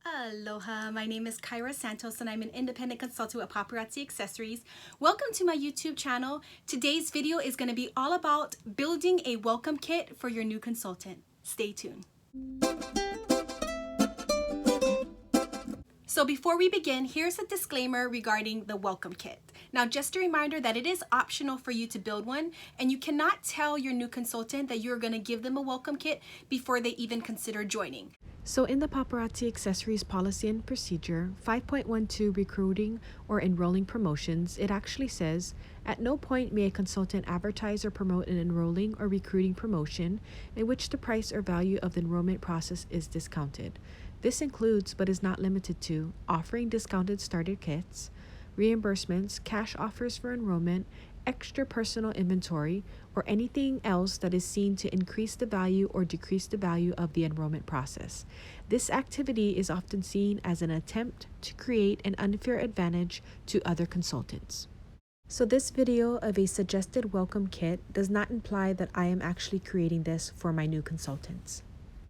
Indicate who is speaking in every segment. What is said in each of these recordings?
Speaker 1: Aloha, my name is Kyra Santos and I'm an independent consultant with Paparazzi Accessories. Welcome to my YouTube channel. Today's video is going to be all about building a welcome kit for your new consultant. Stay tuned. So before we begin, here's a disclaimer regarding the welcome kit. Now, just a reminder that it is optional for you to build one, and you cannot tell your new consultant that you're going to give them a welcome kit before they even consider joining.
Speaker 2: So in the Paparazzi Accessories Policy and Procedure 5.12 Recruiting or Enrolling Promotions, it actually says, at no point may a consultant advertise or promote an enrolling or recruiting promotion in which the price or value of the enrollment process is discounted. This includes, but is not limited to, offering discounted starter kits, reimbursements, cash offers for enrollment, extra personal inventory, or anything else that is seen to increase the value or decrease the value of the enrollment process. This activity is often seen as an attempt to create an unfair advantage to other consultants. So this video of a suggested welcome kit does not imply that I am actually creating this for my new consultants.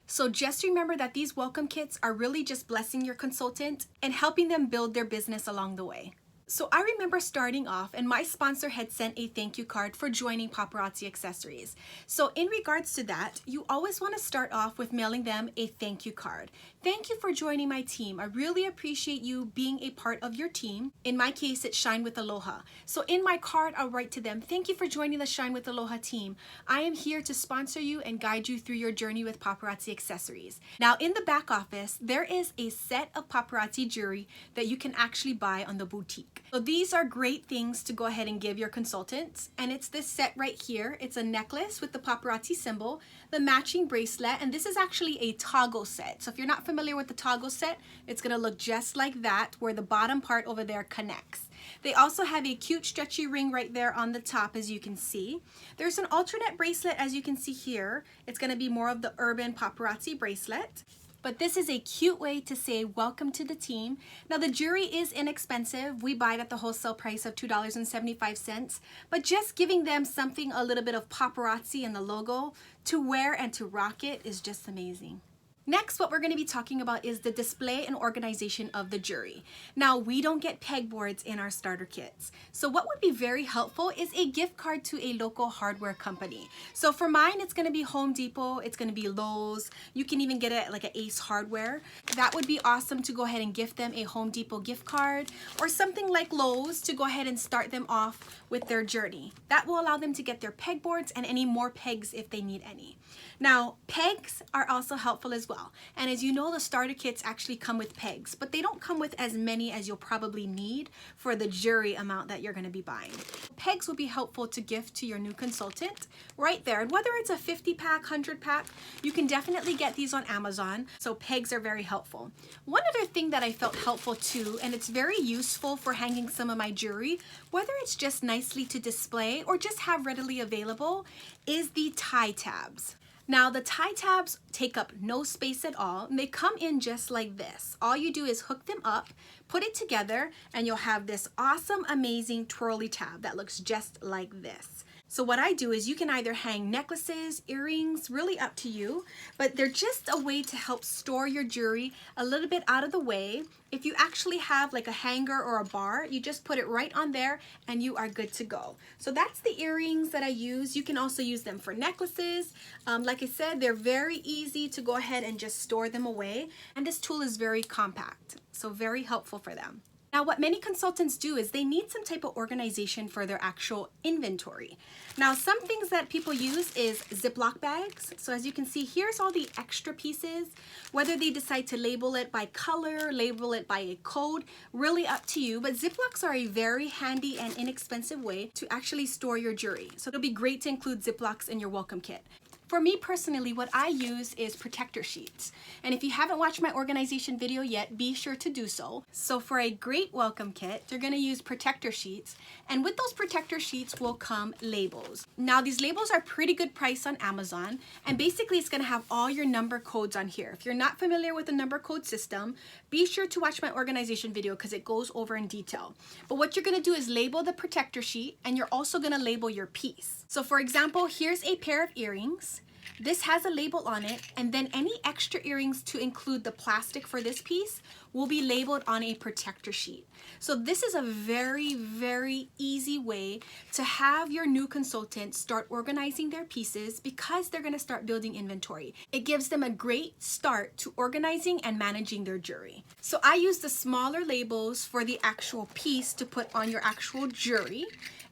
Speaker 1: So just remember that these welcome kits are really just blessing your consultant and helping them build their business along the way. So I remember starting off and my sponsor had sent a thank you card for joining Paparazzi Accessories. So in regards to that, you always want to start off with mailing them a thank you card. Thank you for joining my team. I really appreciate you being a part of your team. In my case, it's Shine with Aloha. So in my card, I'll write to them, thank you for joining the Shine with Aloha team. I am here to sponsor you and guide you through your journey with Paparazzi Accessories. Now in the back office, there is a set of paparazzi jewelry that you can actually buy on the boutique. So these are great things to go ahead and give your consultants, and it's this set right here. It's a necklace with the paparazzi symbol, the matching bracelet, and this is actually a toggle set. So if you're not familiar with the toggle set, it's gonna look just like that, where the bottom part over there connects. They also have a cute stretchy ring right there on the top, as you can see. There's an alternate bracelet, as you can see here. It's gonna be more of the urban paparazzi bracelet. But this is a cute way to say welcome to the team. Now the jewelry is inexpensive. We buy it at the wholesale price of $2.75, but just giving them something, a little bit of paparazzi and the logo to wear and to rock it is just amazing. Next, what we're going to be talking about is the display and organization of the jewelry. Now, we don't get pegboards in our starter kits. So what would be very helpful is a gift card to a local hardware company. So for mine, it's going to be Home Depot, it's going to be Lowe's. You can even get it like an Ace Hardware. That would be awesome to go ahead and gift them a Home Depot gift card, or something like Lowe's to go ahead and start them off with their journey. That will allow them to get their pegboards and any more pegs if they need any. Now, pegs are also helpful as well. And as you know, the starter kits actually come with pegs, but they don't come with as many as you'll probably need for the jewelry amount that you're going to be buying. Pegs will be helpful to gift to your new consultant right there. And whether it's a 50 pack, 100 pack, you can definitely get these on Amazon. So pegs are very helpful. One other thing that I felt helpful too, and it's very useful for hanging some of my jewelry, whether it's just nicely to display or just have readily available, is the tie tabs. Now the tie tabs take up no space at all, and they come in just like this. All you do is hook them up, put it together, and you'll have this awesome, amazing twirly tab that looks just like this. So what I do is you can either hang necklaces, earrings, really up to you, but they're just a way to help store your jewelry a little bit out of the way. If you actually have like a hanger or a bar, you just put it right on there and you are good to go. So that's the earrings that I use. You can also use them for necklaces. Like I said, they're very easy to go ahead and just store them away. And this tool is very compact, so very helpful for them. Now, what many consultants do is they need some type of organization for their actual inventory. Now, some things that people use is Ziploc bags. So as you can see, here's all the extra pieces. Whether they decide to label it by color, label it by a code, really up to you. But Ziplocs are a very handy and inexpensive way to actually store your jewelry. So it'll be great to include Ziplocs in your welcome kit. For me personally, what I use is protector sheets. And if you haven't watched my organization video yet, be sure to do so. So for a great welcome kit, you're gonna use protector sheets. And with those protector sheets will come labels. Now these labels are pretty good price on Amazon. And basically it's gonna have all your number codes on here. If you're not familiar with the number code system, be sure to watch my organization video because it goes over in detail. But what you're gonna do is label the protector sheet, and you're also gonna label your piece. So for example, here's a pair of earrings. This has a label on it, and then any extra extra earrings to include the plastic for this piece will be labeled on a protector sheet. So this is a very, very easy way to have your new consultant start organizing their pieces because they're going to start building inventory. It gives them a great start to organizing and managing their jewelry. So I use the smaller labels for the actual piece to put on your actual jewelry,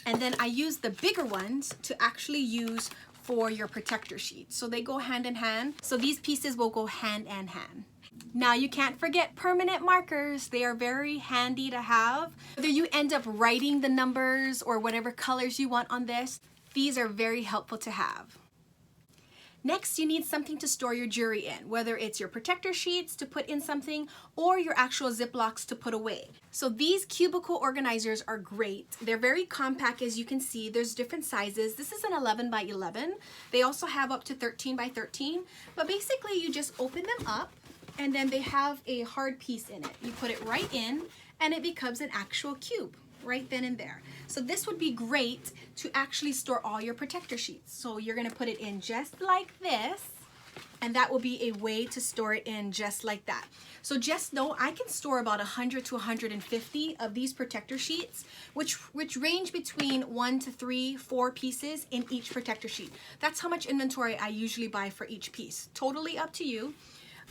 Speaker 1: and then I use the bigger ones to actually use for your protector sheet. So they go hand in hand. So these pieces will go hand in hand. Now you can't forget permanent markers. They are very handy to have. Whether you end up writing the numbers or whatever colors you want on this, these are very helpful to have. Next, you need something to store your jewelry in, whether it's your protector sheets to put in something or your actual Ziplocs to put away. So these cubicle organizers are great. They're very compact, as you can see. There's different sizes. This is an 11 by 11. They also have up to 13 by 13, but basically you just open them up and then they have a hard piece in it. You put it right in and it becomes an actual cube right then and there. So this would be great to actually store all your protector sheets. So you're gonna put it in just like this, and that will be a way to store it in just like that. So just know I can store about 100 to 150 of these protector sheets, which range between 1 to 3, 4 pieces in each protector sheet. That's how much inventory I usually buy for each piece. Totally up to you,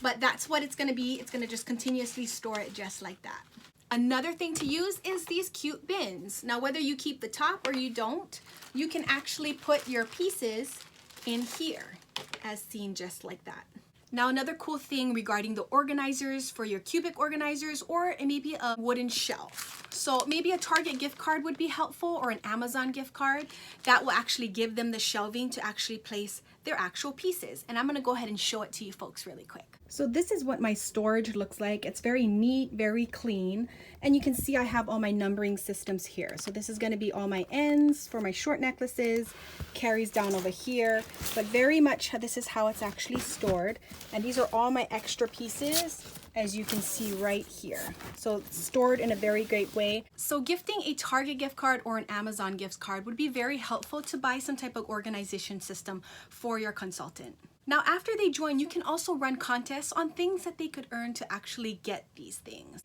Speaker 1: but that's what it's gonna be. It's gonna just continuously store it just like that. Another thing to use is these cute bins. Now, whether you keep the top or you don't, you can actually put your pieces in here, as seen just like that. Now, another cool thing regarding the organizers for your cubic organizers or maybe a wooden shelf. So maybe a Target gift card would be helpful, or an Amazon gift card. That will actually give them the shelving to actually place their actual pieces. And I'm gonna go ahead and show it to you folks really quick. So this is what my storage looks like. It's very neat, very clean. And you can see I have all my numbering systems here. So this is gonna be all my ends for my short necklaces, carries down over here, but very much this is how it's actually stored. And these are all my extra pieces, as you can see right here. So it's stored in a very great way. So gifting a Target gift card or an Amazon gift card would be very helpful to buy some type of organization system for your consultant. Now, after they join, you can also run contests on things that they could earn to actually get these things.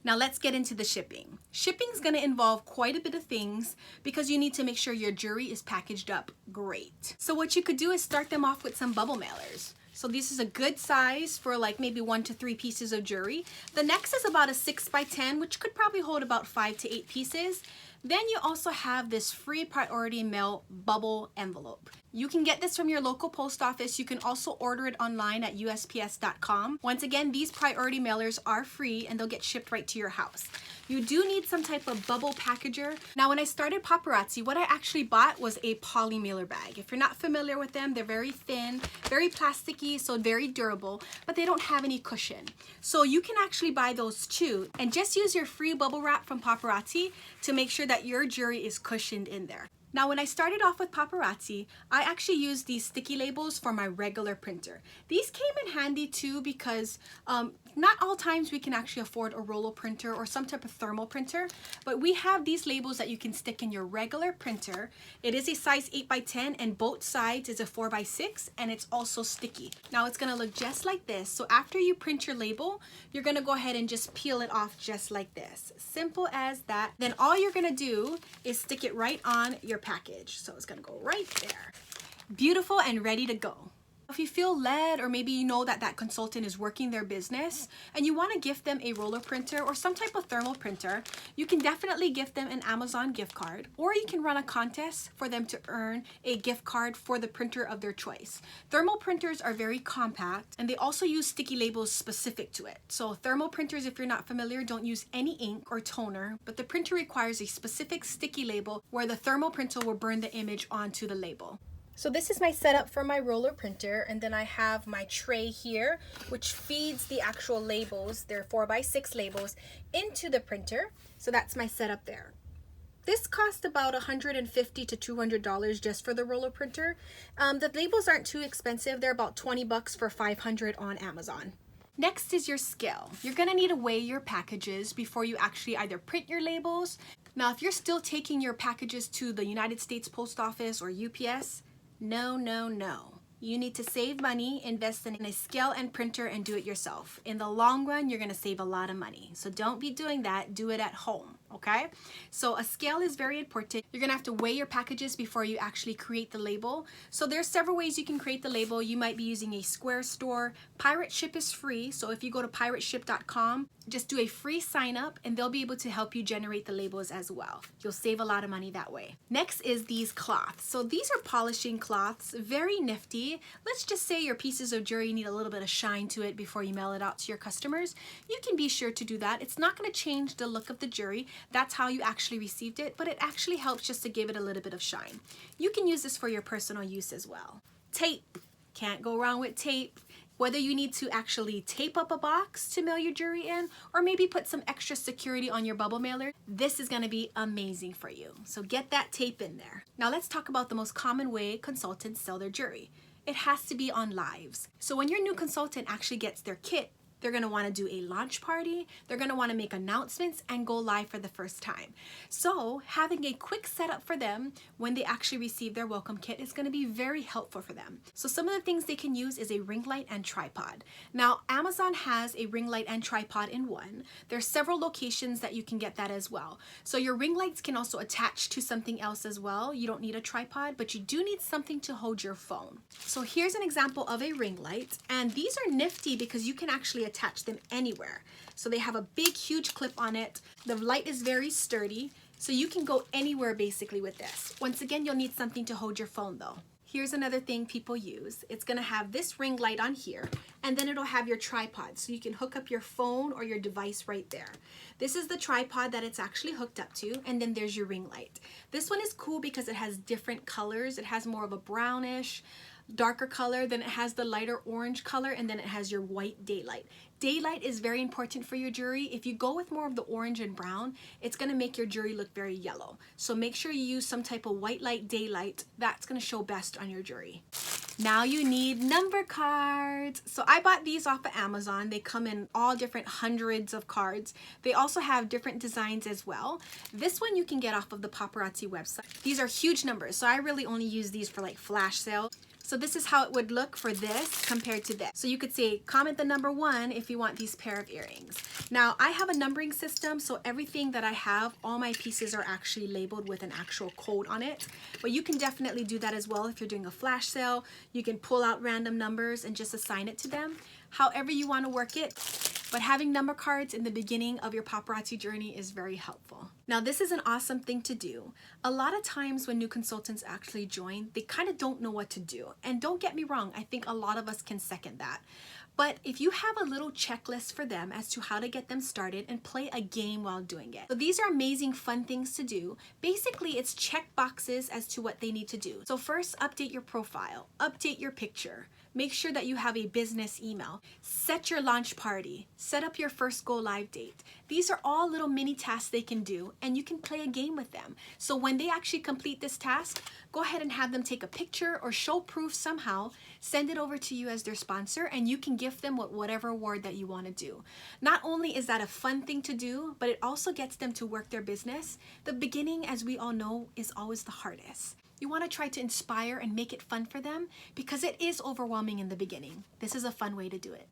Speaker 1: Now let's get into the shipping. Shipping is going to involve quite a bit of things because you need to make sure your jewelry is packaged up great. So what you could do is start them off with some bubble mailers. So this is a good size for like maybe 1 to 3 pieces of jewelry. The next is about a 6 by 10, which could probably hold about 5 to 8 pieces. Then you also have this free priority mail bubble envelope. You can get this from your local post office. You can also order it online at USPS.com. Once again, these priority mailers are free and they'll get shipped right to your house. You do need some type of bubble packager. Now, when I started Paparazzi, what I actually bought was a poly mailer bag. If you're not familiar with them, they're very thin, very plasticky, so very durable, but they don't have any cushion. So you can actually buy those too and just use your free bubble wrap from Paparazzi to make sure that your jewelry is cushioned in there. Now, when I started off with Paparazzi, I actually used these sticky labels for my regular printer. These came in handy too because not all times we can actually afford a roller printer or some type of thermal printer, but we have these labels that you can stick in your regular printer. It is a size 8 by 10 and both sides is a 4 by 6 and it's also sticky. Now it's gonna look just like this. So after you print your label, you're gonna go ahead and just peel it off just like this. Simple as that. Then all you're gonna do is stick it right on your package. So it's gonna go right there. Beautiful and ready to go. If you feel led, or maybe you know that that consultant is working their business and you want to gift them a roller printer or some type of thermal printer, you can definitely gift them an Amazon gift card, or you can run a contest for them to earn a gift card for the printer of their choice. Thermal printers are very compact and they also use sticky labels specific to it. So thermal printers, if you're not familiar, don't use any ink or toner, but the printer requires a specific sticky label where the thermal printer will burn the image onto the label. So this is my setup for my roller printer, and then I have my tray here which feeds the actual labels, they're 4 by 6 labels, into the printer. So that's my setup there. This cost about $150 to $200 just for the roller printer. The labels aren't too expensive, they're about 20 bucks for 500 on Amazon. Next is your scale. You're gonna need to weigh your packages before you actually either print your labels. Now, if you're still taking your packages to the United States Post Office or UPS, no. You need to save money, invest in a scale and printer, and do it yourself. In the long run, you're gonna save a lot of money. So don't be doing that, do it at home, okay? So a scale is very important. You're gonna have to weigh your packages before you actually create the label. So there's several ways you can create the label. You might be using a Square store. Pirate Ship is free, so if you go to pirateship.com, just do a free sign up and they'll be able to help you generate the labels as well. You'll save a lot of money that way. Next is these cloths. So these are polishing cloths, very nifty. Let's just say your pieces of jewelry need a little bit of shine to it before you mail it out to your customers. You can be sure to do that. It's not going to change the look of the jewelry. That's how you actually received it, but it actually helps just to give it a little bit of shine. You can use this for your personal use as well. Tape. Can't go wrong with tape. Whether you need to actually tape up a box to mail your jewelry in, or maybe put some extra security on your bubble mailer, this is gonna be amazing for you. So get that tape in there. Now let's talk about the most common way consultants sell their jewelry. It has to be on lives. So when your new consultant actually gets their kit, they're gonna wanna do a launch party, they're gonna wanna make announcements and go live for the first time. So having a quick setup for them when they actually receive their welcome kit is gonna be very helpful for them. So some of the things they can use is a ring light and tripod. Now Amazon has a ring light and tripod in one. There's several locations that you can get that as well. So your ring lights can also attach to something else as well. You don't need a tripod, but you do need something to hold your phone. So here's an example of a ring light, and these are nifty because you can actually attach them anywhere. So they have a big, huge clip on it. The light is very sturdy, so you can go anywhere basically with this. Once again, you'll need something to hold your phone though. Here's another thing people use. It's gonna have this ring light on here, and then it'll have your tripod, so you can hook up your phone or your device right there. This is the tripod that it's actually hooked up to, and then there's your ring light. This one is cool because it has different colors. It has more of a brownish, darker color, then it has the lighter orange color, and then it has your white daylight. Daylight is very important for your jewelry. If you go with more of the orange and brown, it's gonna make your jewelry look very yellow. So make sure you use some type of white light daylight. That's gonna show best on your jewelry. Now you need number cards. So I bought these off of Amazon. They come in all different hundreds of cards. They also have different designs as well. This one you can get off of the Paparazzi website. These are huge numbers, so I really only use these for like flash sale. So this is how it would look for this compared to this. So you could say comment the number 1 if you want these pair of earrings. Now I have a numbering system, so everything that I have, all my pieces are actually labeled with an actual code on it. But you can definitely do that as well if you're doing a flash sale. You can pull out random numbers and just assign it to them. However you want to work it. But having number cards in the beginning of your paparazzi journey is very helpful. Now this is an awesome thing to do. A lot of times when new consultants actually join, they kind of don't know what to do. And don't get me wrong, I think a lot of us can second that. But if you have a little checklist for them as to how to get them started and play a game while doing it. So these are amazing fun things to do. Basically, it's check boxes as to what they need to do. So first, update your profile, update your picture. Make sure that you have a business email. Set your launch party. Set up your first go live date. These are all little mini tasks they can do, and you can play a game with them. So when they actually complete this task, go ahead and have them take a picture or show proof somehow, send it over to you as their sponsor, and you can gift them with whatever award that you want to do. Not only is that a fun thing to do, but it also gets them to work their business. The beginning, as we all know, is always the hardest. You want to try to inspire and make it fun for them because it is overwhelming in the beginning. This is a fun way to do it.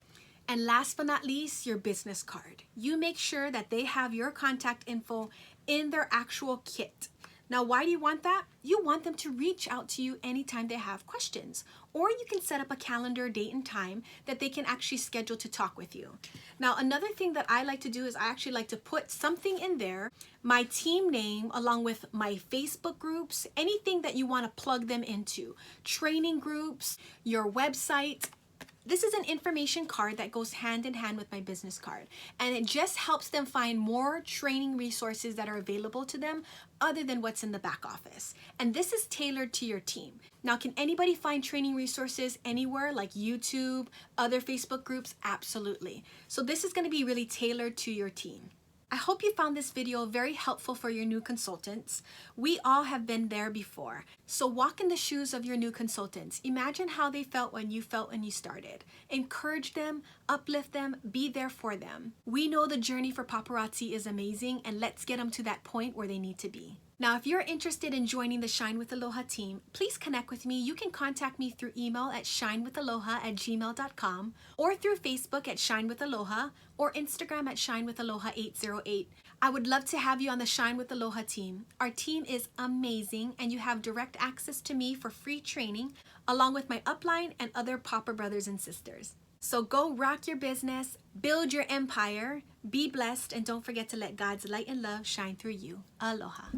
Speaker 1: And last but not least, your business card. You make sure that they have your contact info in their actual kit. Now, why do you want that? You want them to reach out to you anytime they have questions. Or you can set up a calendar date and time that they can actually schedule to talk with you. Now, another thing that I like to do is I actually like to put something in there, my team name, along with my Facebook groups, anything that you want to plug them into, training groups, your website. This is an information card that goes hand in hand with my business card, and it just helps them find more training resources that are available to them other than what's in the back office. And this is tailored to your team. Now, can anybody find training resources anywhere like YouTube, other Facebook groups? Absolutely. So this is going to be really tailored to your team. I hope you found this video very helpful for your new consultants. We all have been there before. So walk in the shoes of your new consultants. Imagine how they felt when you started. Encourage them, uplift them, be there for them. We know the journey for paparazzi is amazing, and let's get them to that point where they need to be. Now, if you're interested in joining the Shine with Aloha team, please connect with me. You can contact me through email at shinewithaloha@gmail.com or through Facebook at Shine with Aloha or Instagram at shinewithaloha808. I would love to have you on the Shine with Aloha team. Our team is amazing and you have direct access to me for free training along with my upline and other Papa brothers and sisters. So go rock your business, build your empire, be blessed, and don't forget to let God's light and love shine through you. Aloha.